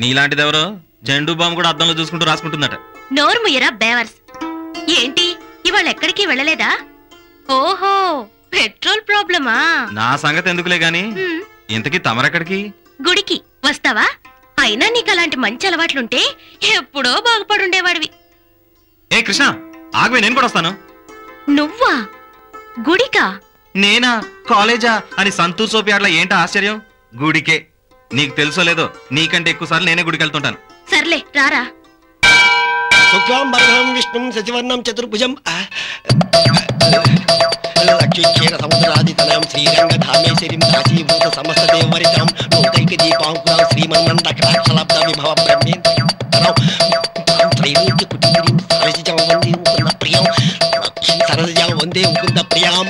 నీలాంటిదెవరో Zandu bomb కూడా అద్దంలో చూసుకుంటూ రాసుకుంటుందట. నోరు ముయ్యరా బేవర్స్. ఏంటి ఇవాళ ఎక్కడికి వెళ్ళలేదా? ఓహో, పెట్రోల్ ప్రాబ్లమా? నా సంగతి ఎందుకులే గాని, ఇంతకీ తమరెక్కడికి? గుడికి వస్తావా? అయినా నీకు అలాంటి మంచి అలవాట్లుంటే ఎప్పుడో బాగుపడుండేవాడివి. ఏ కృష్ణ, ఆగవే, నేను కూడా వస్తాను. నువ్వా? గుడికా? నేనా? కాలేజా అని సంతూర్ సోపియాడ్ల ఏంటా ఆశ్చర్యం? గుడికే. నీకు తెలుసో లేదో, నీకంటే ఎక్కువసార్లు నేనే గుడికి వెళ్తుంటాను. సర్లే రారా. శుక్లాంబరం విష్ణుం శశివర్ణం చతుర్భుజం లక్ష్మీక్షేర సముద్రాదితనయం శ్రీరంగధామేశ్వరీం కాశీభూత సమస్త దేవరితాం లోకైక దీపాంకురాం శ్రీమన్మంతకటాక్షలబ్ధ విభవ బ్రహ్మేంద్రం త్రైలోక్య కుటీరీం సరసిజం వందే ముకుంద ప్రియం సరసిజం వందే ముకుంద ప్రియాం.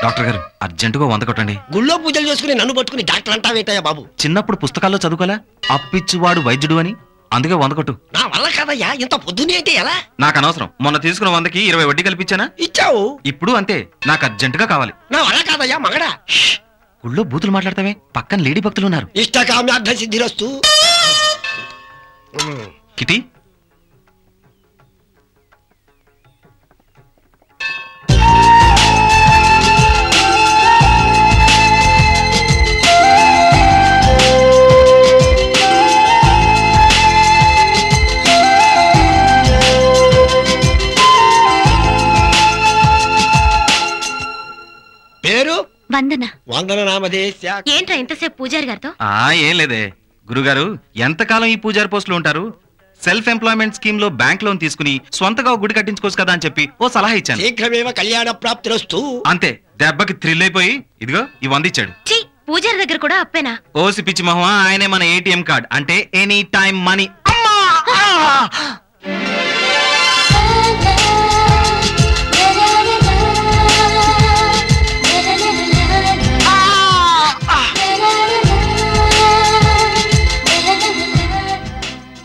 డాక్టర్ గారు అర్జెంటుగా 100 కొట్టండి. గుళ్ళో పూజలు చేసుకుని నన్ను పట్టుకుని డాక్టర్ అంటావేటయ్యా బాబు? చిన్నప్పుడు పుస్తకాల్లో చదువుకోలే, అప్పిచ్చువాడు వైద్యుడు అని, అందుకే 100 కొట్టు. నా వల్ల కాదయ్యా, ఇంత పొద్దునే అంటే ఎలా? నాకు అనవసరం. మొన్న తీసుకున్న 100కి 20 వడ్డీ కల్పించానా? ఇచ్చావు. ఇప్పుడు అంతే, నాకు అర్జెంటుగా కావాలి. నా వల్ల కాదయ్యా మగడా. గుళ్ళో బూతులు మాట్లాడతావే, పక్కన లేడీ భక్తులు ఉన్నారు. ఇష్టకామ్యార్థ సిద్ధిరస్తు. కిటి పేరు వందన. వందన నామదేశ. ఏంట్రా ఇంతసేపు పూజారి గారితో? ఏం లేదే గురుగారు, ఎంతకాలం ఈ పూజారి పోస్టులు ఉంటారు? సెల్ఫ్ ఎంప్లాయ్మెంట్ స్కీమ్ లో బ్యాంక్ లోన్ తీసుకుని సొంతగా గుడి కట్టించుకోవచ్చు కదా అని చెప్పి ఓ సలహా ఇచ్చాను. శీఘ్రమేవ కళ్యాణ ప్రాప్తిరస్తు. అంతే, దెబ్బకి థ్రిల్ అయిపోయి ఇదిగో ఈ 100 ఇచ్చాడు. పూజారి దగ్గర కూడా అప్పేనా? ఓసి పిచ్చి మహా, ఆయనే మన ఏటీఎం కార్డ్, అంటే ఎనీ టైం మనీ.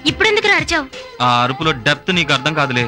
ఇప్పుడెందుకు అరిచావు? ఆ అరుపులో డెప్త్ నీకు అర్థం కాదులే.